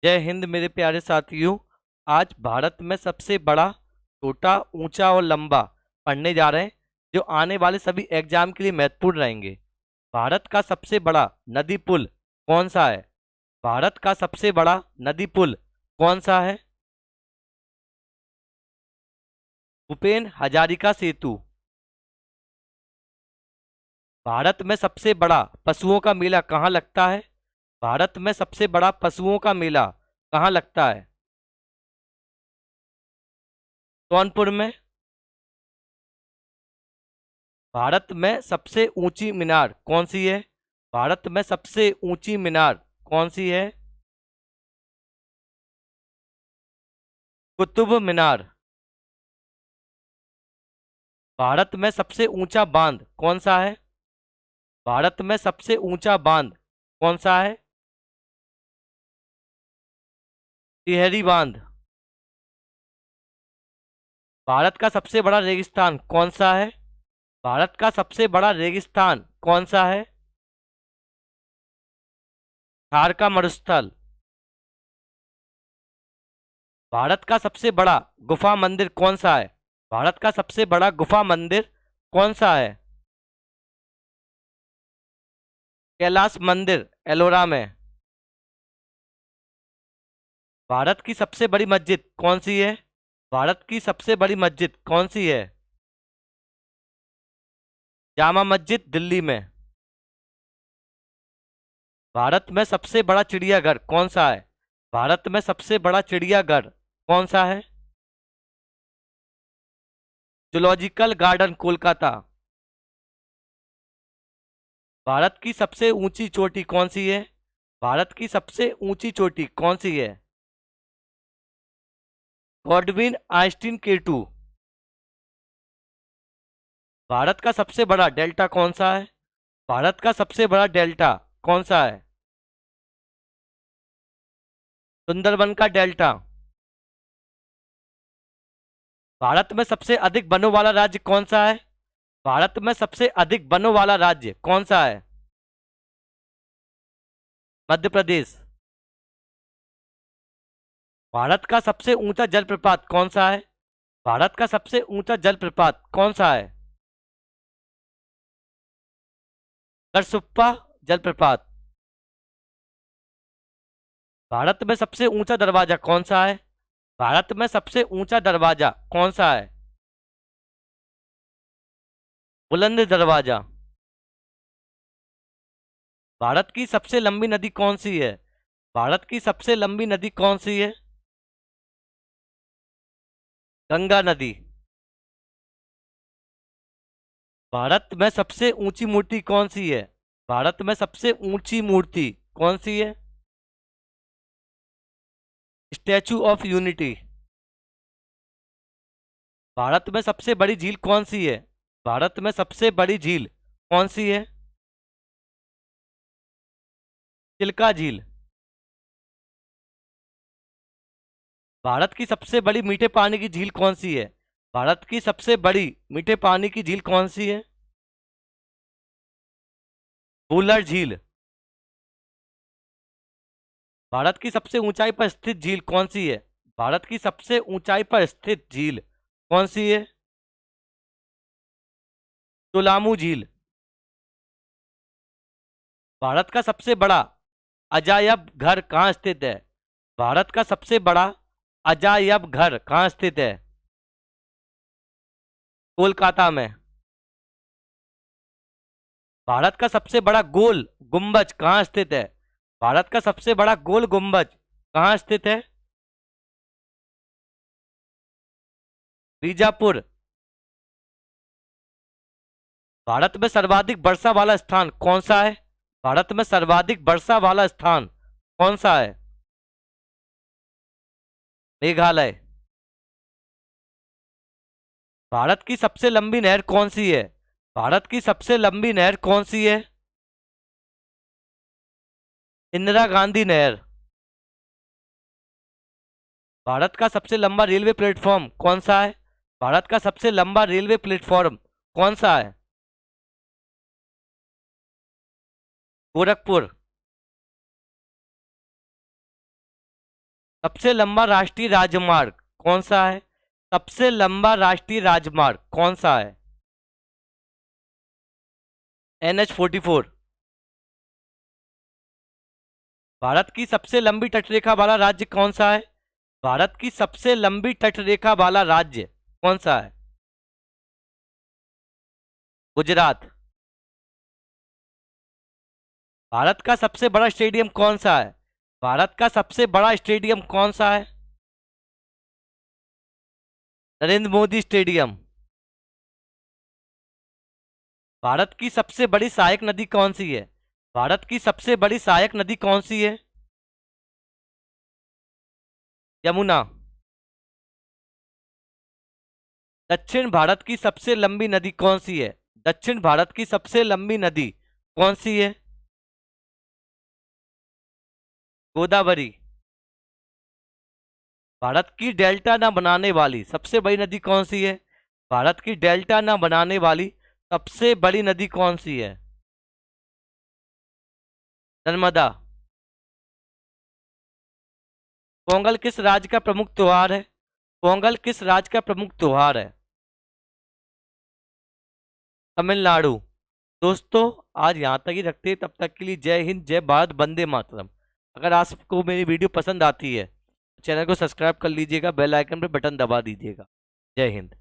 जय हिंद मेरे प्यारे साथियों। आज भारत में सबसे बड़ा, छोटा, ऊंचा और लंबा पढ़ने जा रहे हैं, जो आने वाले सभी एग्जाम के लिए महत्वपूर्ण रहेंगे। भारत का सबसे बड़ा नदी पुल कौन सा है? भारत का सबसे बड़ा नदी पुल कौन सा है? भूपेन हजारिका सेतु। भारत में सबसे बड़ा पशुओं का मेला कहाँ लगता है? भारत में सबसे बड़ा पशुओं का मेला कहाँ लगता है? जौनपुर में। भारत में सबसे ऊंची मीनार कौन सी है? भारत में सबसे ऊंची मीनार कौन सी है? कुतुब मीनार। भारत में सबसे ऊंचा बांध कौन सा है? भारत में सबसे ऊंचा बांध कौन सा है? टिहरी बांध। भारत का सबसे बड़ा रेगिस्तान कौन सा है? भारत का सबसे बड़ा रेगिस्तान कौन सा है? थार का मरुस्थल। भारत का सबसे बड़ा गुफा मंदिर कौन सा है? भारत का सबसे बड़ा गुफा मंदिर कौन सा है? कैलाश मंदिर एलोरा में। भारत की सबसे बड़ी मस्जिद कौन सी है? भारत की सबसे बड़ी मस्जिद कौन सी है? जामा मस्जिद दिल्ली में। भारत में सबसे बड़ा चिड़ियाघर कौन सा है? भारत में सबसे बड़ा चिड़ियाघर कौन सा है? Zoological garden Kolkata. भारत की सबसे ऊंची चोटी कौन सी है? भारत की सबसे ऊंची चोटी कौन सी है? Godwin Einstein केटू। भारत का सबसे बड़ा डेल्टा कौन सा है? भारत का सबसे बड़ा डेल्टा कौन सा है? सुंदरबन का डेल्टा। भारत में सबसे अधिक वनों वाला राज्य कौन सा है? भारत में सबसे अधिक वनों वाला राज्य कौन सा है? मध्य प्रदेश। भारत का सबसे ऊंचा जलप्रपात कौन सा है? भारत का सबसे ऊंचा जलप्रपात कौन सा है? करसुप्पा जलप्रपात। भारत में सबसे ऊंचा दरवाजा कौन सा है? भारत में सबसे ऊंचा दरवाजा कौन सा है? बुलंद दरवाजा। भारत की सबसे लंबी नदी कौन सी है? भारत की सबसे लंबी नदी कौन सी है? गंगा नदी। भारत में सबसे ऊंची मूर्ति कौन सी है? भारत में सबसे ऊंची मूर्ति कौन सी है? Statue of unity. भारत में सबसे बड़ी झील कौन सी है? भारत में सबसे बड़ी झील कौन सी है? चिल्का झील। भारत की सबसे बड़ी मीठे पानी की झील कौन सी है? भारत की सबसे बड़ी मीठे पानी की झील कौन सी है? वुलर झील। भारत की सबसे ऊंचाई पर स्थित झील कौन सी है? भारत की सबसे ऊंचाई पर स्थित झील कौन सी है? तोलामू झील। भारत का सबसे बड़ा अजायब घर कहाँ स्थित है? भारत का सबसे बड़ा अजायब घर कहाँ स्थित है? कोलकाता में। भारत का सबसे बड़ा गोल गुंबज कहाँ स्थित है? भारत का सबसे बड़ा गोल गुंबज कहाँ स्थित है? बीजापुर। भारत में सर्वाधिक वर्षा वाला स्थान कौन सा है? भारत में सर्वाधिक वर्षा वाला स्थान कौन सा है? मेघालय। भारत की सबसे लंबी नहर कौन सी है? भारत की सबसे लंबी नहर कौन सी है? इंदिरा गांधी नहर। भारत का सबसे लंबा रेलवे प्लेटफॉर्म कौन सा है? भारत का सबसे लंबा रेलवे प्लेटफॉर्म कौन सा है? गोरखपुर। सबसे लंबा राष्ट्रीय राजमार्ग कौन सा है? सबसे लंबा राष्ट्रीय राजमार्ग कौन सा है? NH 44। भारत की सबसे लंबी तटरेखा वाला राज्य कौन सा है? भारत की सबसे लंबी तटरेखा वाला राज्य कौन सा है? गुजरात। भारत का सबसे बड़ा स्टेडियम कौन सा है? भारत का सबसे बड़ा स्टेडियम कौन सा है? नरेंद्र मोदी स्टेडियम। भारत की सबसे बड़ी सहायक नदी कौन सी है? भारत की सबसे बड़ी सहायक नदी कौन सी है? यमुना। दक्षिण भारत की सबसे लंबी नदी कौन सी है? दक्षिण भारत की सबसे लंबी नदी कौन सी है? गोदावरी। भारत की डेल्टा न बनाने वाली सबसे बड़ी नदी कौन सी है? भारत की डेल्टा न बनाने वाली सबसे बड़ी नदी कौन सी है? नर्मदा। पोंगल किस राज्य का प्रमुख त्योहार है? पोंगल किस राज्य का प्रमुख त्योहार है? तमिलनाडु। दोस्तों, आज यहाँ तक ही रखते हैं। तब तक के लिए जय हिंद, जय भारत, वंदे मातरम। अगर आपको मेरी वीडियो पसंद आती है, चैनल को सब्सक्राइब कर लीजिएगा, बेल आइकन पर बटन दबा दीजिएगा। जय हिंद।